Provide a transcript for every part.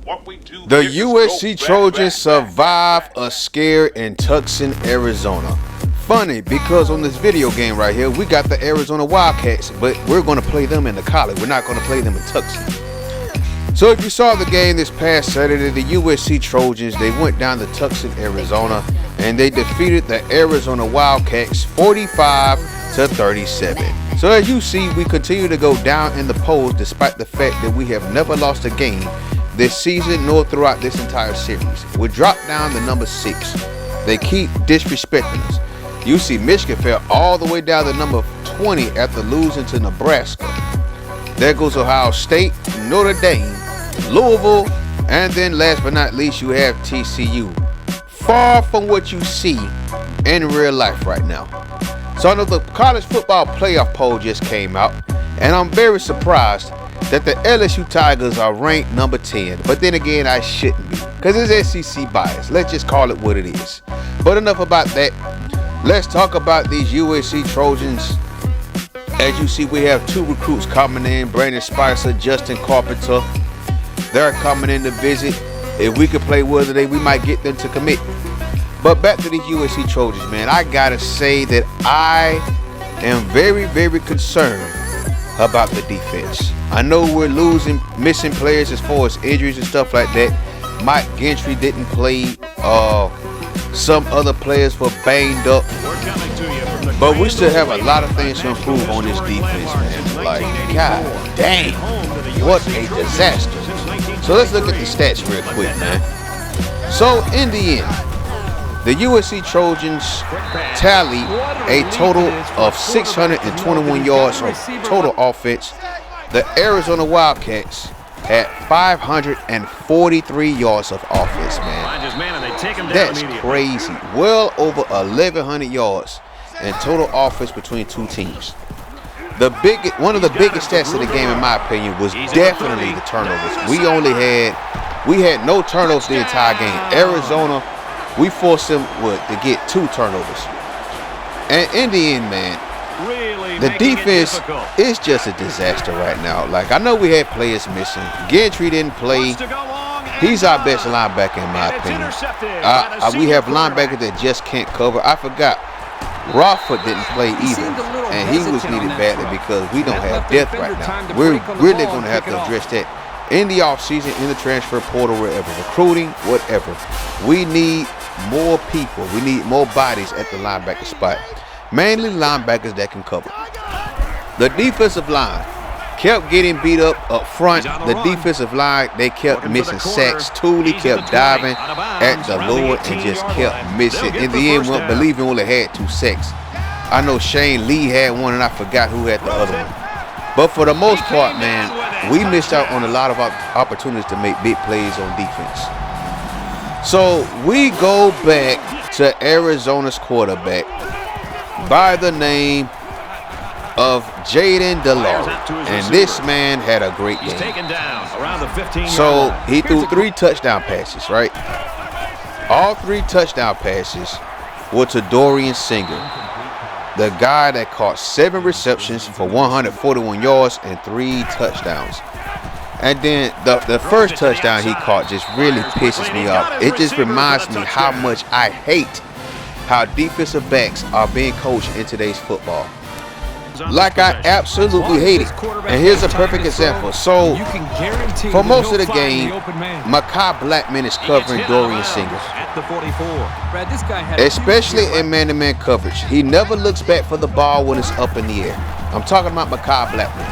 What we do The here is USC go Trojans back. survive a scare in Tucson, Arizona. Funny, because on this video game right here, we got the Arizona Wildcats, but we're going to play them in the college. We're not going to play them in Tucson. So if you saw the game this past Saturday, the USC Trojans, they went down to Tucson, Arizona, and they defeated the Arizona Wildcats 45-37. So as you see, we continue to go down in the polls despite the fact that we have never lost a game this season nor throughout this entire series. We dropped down to number 6. They keep disrespecting us. You see Michigan fell all the way down to number 20 after losing to Nebraska. There goes Ohio State, Notre Dame, Louisville, and then last but not least you have TCU. Far from what you see in real life right now. So I know the college football playoff poll just came out, and I'm very surprised that the LSU Tigers are ranked number 10. But then again, I shouldn't be, because it's SEC bias. Let's just call it what it is. But enough about that. Let's talk about these USC Trojans. As you see, we have 2 recruits coming in, Brandon Spicer, Justin Carpenter. They're coming in to visit. If we could play well today, we might get them to commit. But back to these USC Trojans, man. I gotta say that I am very, very concerned about the defense. I know we're missing players as far as injuries and stuff like that. Mike Gentry didn't play. Some other players were banged up. But we still have a lot of things to improve on this defense, man. Like, god dang, what a disaster. So let's look at the stats real quick, man. So in the end, the USC Trojans tally a total of 621 yards of total offense. The Arizona Wildcats had 543 yards of offense, man. That's crazy. Well over 1,100 yards in total offense between 2 teams. One of the biggest stats of the game, in my opinion, was definitely the turnovers. We had no turnovers the entire game. Arizona, we forced them to get 2 turnovers. And in the end, man, the defense is just a disaster right now. Like, I know we had players missing. Gentry didn't play. He's our best linebacker, in my opinion. We have linebackers that just can't cover. I forgot. Rawford didn't play either, and he was needed badly because we don't have depth right now. We're really going to have to address that in the offseason, in the transfer portal, wherever, recruiting, whatever. We need more people. We need more bodies at the linebacker spot, mainly linebackers that can cover. The defensive line kept getting beat up front. The defensive line, they kept missing sacks. Tooley kept diving at the Lord and just kept missing. In the end, we believe he only had 2 sacks. I know Shane Lee had one, and I forgot who had the other one. But for the most part, man, we missed out on a lot of opportunities to make big plays on defense. So we go back to Arizona's quarterback by the name of Jaden DeLore, and this man had a great game. So he threw 3 touchdown passes, right? All 3 touchdown passes were to Dorian Singer, the guy that caught 7 receptions for 141 yards and 3 touchdowns. And then the first touchdown he caught just really pisses me off. It just reminds me how much I hate how defensive backs are being coached in today's football. Like, I absolutely hate it. And here's a perfect example. So for most of the game, Ncaa Blackman is covering Dorian Singer, especially in man-to-man coverage. He never looks back for the ball when it's up in the air. I'm talking about Ncaa Blackman.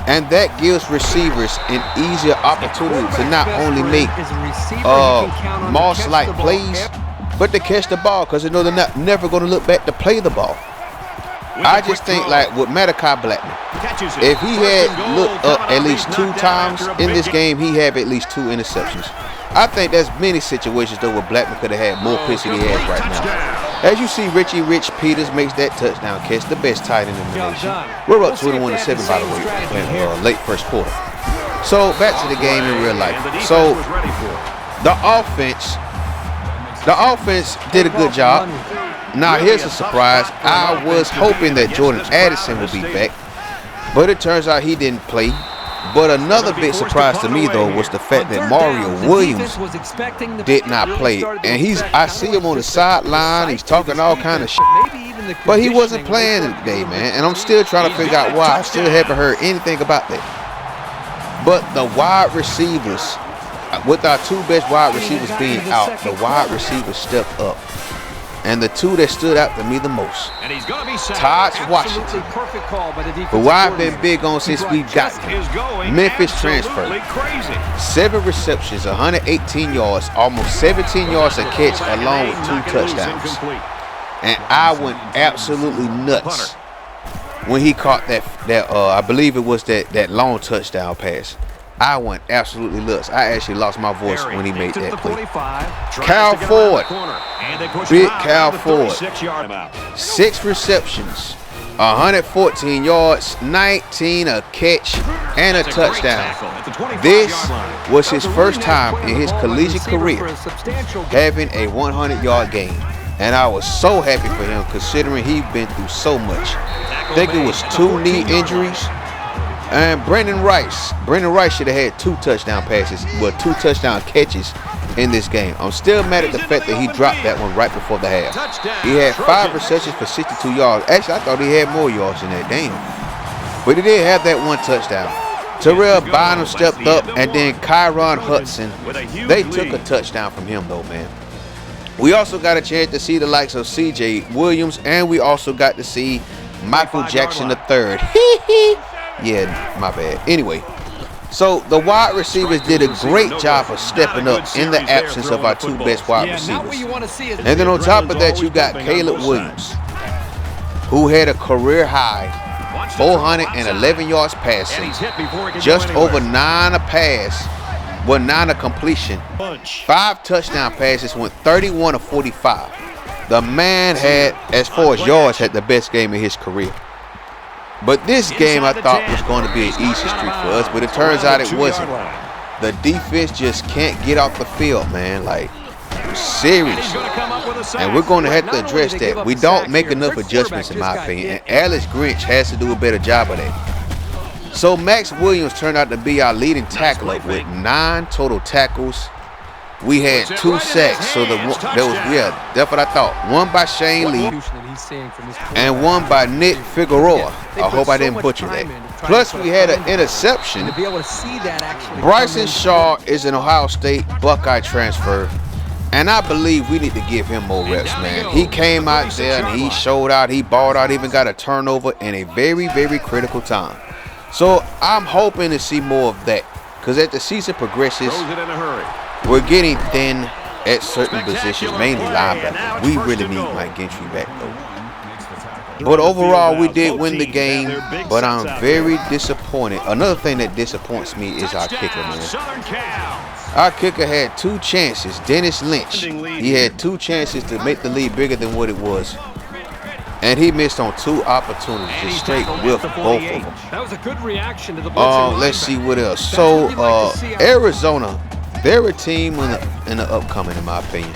And that gives receivers an easier opportunity to not only make Moss-like plays, but to catch the ball, because they know they're never going to look back to play the ball. I just think, like with Ncaa Blackman, if he had looked up at least 2 times in this game, he had at least 2 interceptions. I think there's many situations though where Blackman could have had more picks than he has right now. As you see, Rich Peters makes that touchdown catch, the best tight end in the nation. We're up 21-7, by the way, in late first quarter. So back to the game in real life. So the offense did a good job. Now here's a surprise. I was hoping that Jordan Addison would be back, but it turns out he didn't play. But another big surprise to me, though, was the fact that Mario Williams did not play. And I see him on the sideline. He's talking all kind of shit. But he wasn't playing today, man. And I'm still trying to figure out why. I still haven't heard anything about that. But the wide receivers, with our two best wide receivers being out, the wide receivers stepped up. And the two that stood out to me the most, Todd Washington, who I've been big on since we got him. Memphis transfer. 7 receptions, 118 yards, almost 17 yards a catch, along with 2 touchdowns. And I went absolutely nuts when he caught that I believe it was that long touchdown pass. I went absolutely nuts. I actually lost my voice when he made that play. Cal Ford. Big Cal Ford. 6 receptions, 114 yards, 19 a catch, and a touchdown. This was his first time in his collegiate career having a 100-yard game. And I was so happy for him, considering he'd been through so much. I think it was 2 knee injuries. And Brandon Rice should have had 2 touchdown passes, well, 2 touchdown catches in this game. I'm still mad at the fact that he dropped that one right before the half. He had 5 receptions for 62 yards. Actually, I thought he had more yards than that. Damn. But he did have that 1 touchdown. Terrell Bynum stepped up, and then Kyron Hudson. They took a touchdown from him, though, man. We also got a chance to see the likes of C.J. Williams, and we also got to see Michael Jackson III. Yeah, my bad. Anyway, so the wide receivers did a great job of stepping up in the absence of our 2 best wide receivers. And then on top of that, you got Caleb Williams, who had a career high 411 yards passing, just over 9 a pass, 9 a completion, 5 touchdown passes, went 31 of 45. The man had, as far as yards, had the best game in his career. But this game I thought was going to be an easy streak for us, but it turns out it wasn't. The defense just can't get off the field, man. Like, seriously. And we're going to have to address that. We don't make enough adjustments, in my opinion, and Alex Grinch has to do a better job of that. So Max Williams turned out to be our leading tackler with 9 total tackles. We had 2 sacks, so that's what I thought. 1 by Shane Lee and 1 by Nick Figueroa. I hope I didn't butcher that. Plus, we had an interception. Bryson Shaw is an Ohio State Buckeye transfer, and I believe we need to give him more reps, man. He came out there and he showed out. He balled out, even got a turnover in a very, very critical time. So I'm hoping to see more of that, because as the season progresses, we're getting thin at certain positions, mainly linebacker. We really need Mike Gentry back, though. But overall, we did win the game, but I'm very disappointed. Another thing that disappoints me is our kicker, man. Our kicker had 2 chances. Dennis Lynch, he had 2 chances to make the lead bigger than what it was. And he missed on 2 opportunities, just straight with both of them. That was a good reaction to the blitzing. Let's see what else. So, Arizona, they're a team in the upcoming, in my opinion.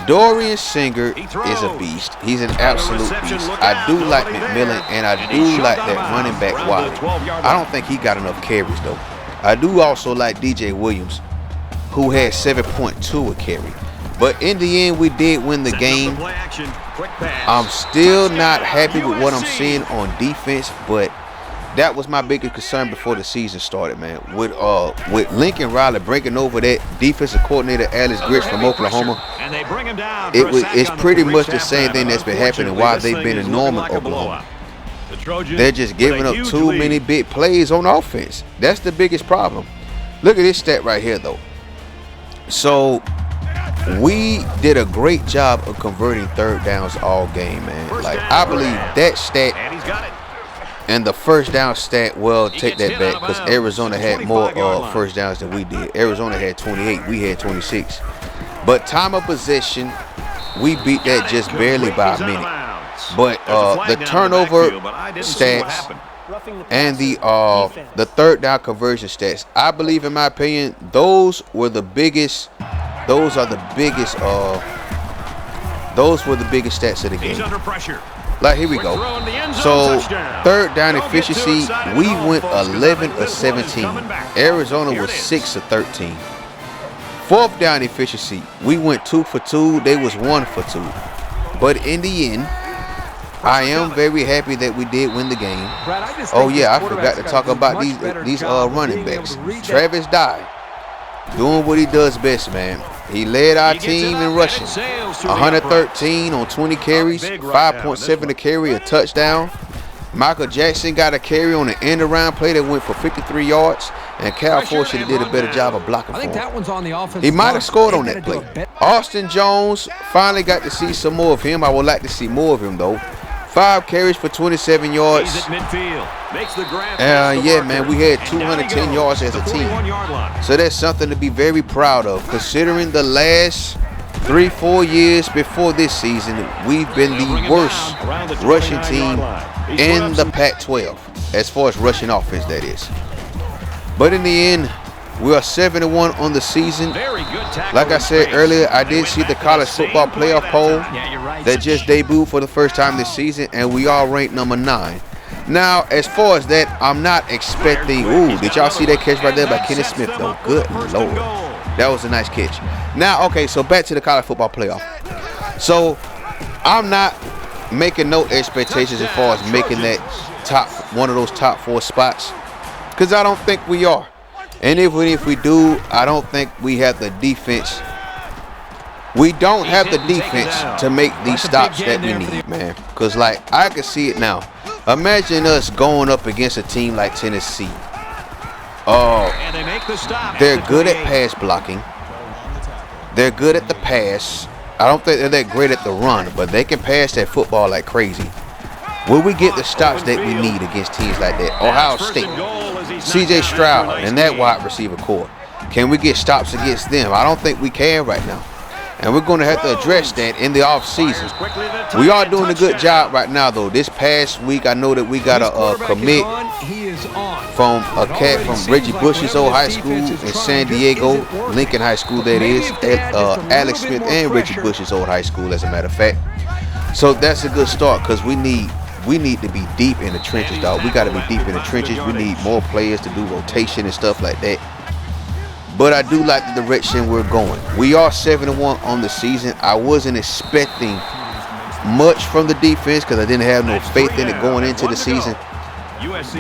Dorian Singer is a beast. He's an absolute beast. I do like McMillan, and I do like that running back Wiley. I don't think he got enough carries, though. I do also like DJ Williams, who had 7.2 a carry. But in the end, we did win the game. I'm still not happy with what I'm seeing on defense, but that was my biggest concern before the season started, man. With Lincoln Riley breaking over that defensive coordinator Alex Grinch from Oklahoma, it's pretty much the same thing that's been happening while they've been in Norman, Oklahoma. They're just giving up too many big plays on offense. That's the biggest problem. Look at this stat right here, though. So we did a great job of converting 3rd downs all game, man. Like, I believe that stat and the first down stat, well, take that back, because Arizona had more first downs than we did. Arizona had 28, we had 26. But time of possession, we beat that just barely by a minute. But the turnover stats and the 3rd down conversion stats, I believe, in my opinion, those were the biggest. Those were the biggest stats of the game. Like, here we go. So, third down efficiency, we went 11 of 17. Arizona was 6 of 13. Fourth down efficiency, we went 2 for 2. They was 1 for 2. But in the end, I am very happy that we did win the game. Oh yeah, I forgot to talk about these running backs. Travis Dye, doing what he does best, man. He led our team in rushing. 113 on 20 carries, 5.7 a carry, a touchdown. Michael Jackson got a carry on an end around play that went for 53 yards, and Cal Ford should have did a better job of blocking for him. He might have scored on that play. Austin Jones, finally got to see some more of him. I would like to see more of him though. 5 carries for 27 yards. Yeah, man, we had 210 yards as a team. So that's something to be very proud of, considering the last 3-4 years before this season, we've been the worst rushing team in the Pac-12, as far as rushing offense, that is. But in the end, we are 7-1 on the season. Like I said earlier, I did see the college football playoff poll that just debuted for the first time this season, and we are ranked number 9. Now, as far as that, I'm not expecting. Ooh, did y'all see that catch right there by Kenneth Smith, though? Good Lord. That was a nice catch. Now, okay, so back to the college football playoff. So, I'm not making no expectations as far as making that one of those top 4 spots, because I don't think we are. And if we do, I don't think we have the defense. We don't have the defense to make these stops that we need, man. Because, like, I can see it now. Imagine us going up against a team like Tennessee. Oh, they're good at pass blocking. They're good at the pass. I don't think they're that great at the run, but they can pass that football like crazy. Will we get the stops that we need against teams like that? Ohio State, C.J. Stroud, and that wide receiver core. Can we get stops against them? I don't think we can right now. And we're going to have to address that in the offseason. We are doing a good job right now, though. This past week, I know that we got a commit from a cat from Reggie Bush's old high school in San Diego, Lincoln High School, that is. Alex Smith and Reggie Bush's old high school, as a matter of fact. So that's a good start, because we need to be deep in the trenches, dog. We got to be deep in the trenches. We need more players to do rotation and stuff like that. But I do like the direction we're going. We are 7-1 on the season. I wasn't expecting much from the defense because I didn't have no faith in it going into the season.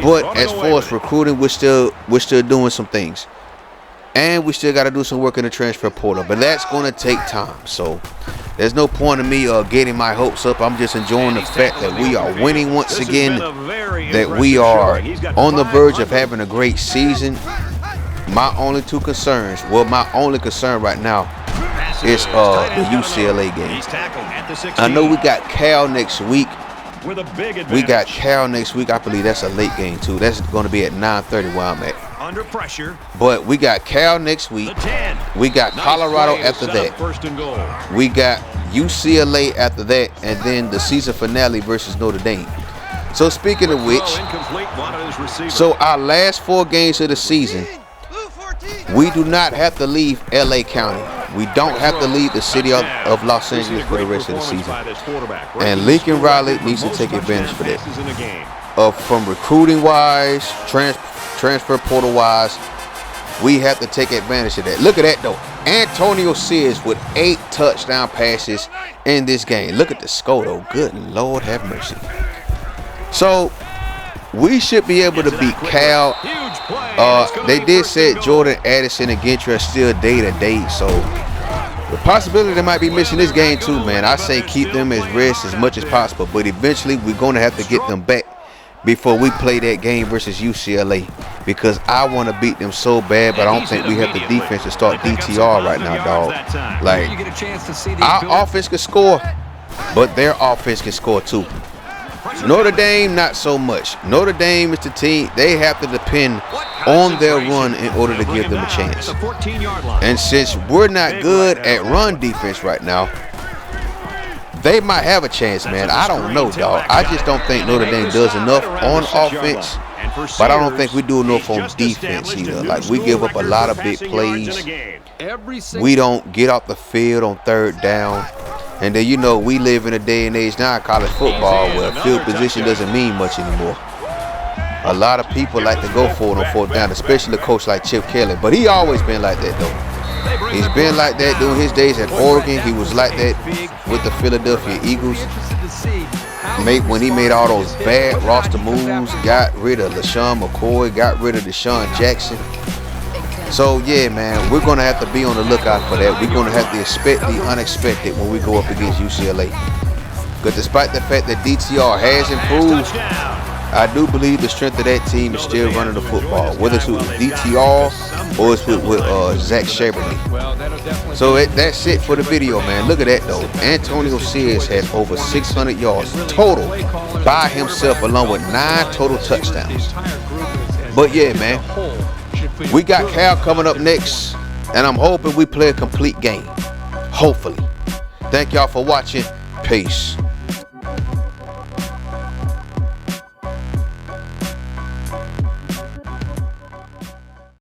But as far as recruiting, we're still doing some things. And we still got to do some work in the transfer portal. But that's going to take time. So there's no point in me getting my hopes up. I'm just enjoying the fact that we are winning once again, that we are on the verge of having a great season. My only concern right now is the UCLA game. I know we got Cal next week. I believe that's a late game too. That's going to be at 9:30 where I'm at. Under pressure. But we got Cal next week. We got Colorado after that. We got UCLA after that, and then the season finale versus Notre Dame. So speaking of which, so our last 4 games of the season, we do not have to leave LA County. We don't have to leave the city of Los Angeles for the rest of the season. And Lincoln Riley needs to take advantage for that. From recruiting wise, transfer portal wise, we have to take advantage of that. Look at that though. Antonio Sears with 8 touchdown passes in this game. Look at the score though. Good Lord have mercy. So we should be able to beat Cal. They did say Jordan Addison and Gentry are still day-to-day, so the possibility they might be missing this game too, man. I say keep them as rest as much as possible, but eventually we're going to have to get them back before we play that game versus UCLA, because I want to beat them so bad, but I don't think we have the defense to start DTR right now, dog. Like, our offense can score, but their offense can score too. Notre Dame, not so much. Notre Dame is the team. They have to depend on their run in order to give them a chance. And since we're not good at run defense right now, they might have a chance, man. I don't know, dog. I just don't think Notre Dame does enough on offense, but I don't think we do enough on defense either. Like, we give up a lot of big plays. We don't get off the field on 3rd down. And then, you know, we live in a day and age now in college football where field position doesn't mean much anymore. A lot of people like to go for it on fourth down, especially a coach like Chip Kelly. But he always been like that, though. He's been like that during his days at Oregon. He was like that with the Philadelphia Eagles. When he made all those bad roster moves, got rid of LaShawn McCoy, got rid of Deshaun Jackson. So, yeah, man, we're going to have to be on the lookout for that. We're going to have to expect the unexpected when we go up against UCLA. Because despite the fact that DTR has improved, I do believe the strength of that team is still running the football, whether it's with DTR or it's with Zach Charbonnet. So that's it for the video, man. Look at that, though. Antonio Sears has over 600 yards total by himself, along with 9 total touchdowns. But yeah, man, we cal coming up next, and I'm hoping we play a complete game. Hopefully. Thank y'all for watching. Peace.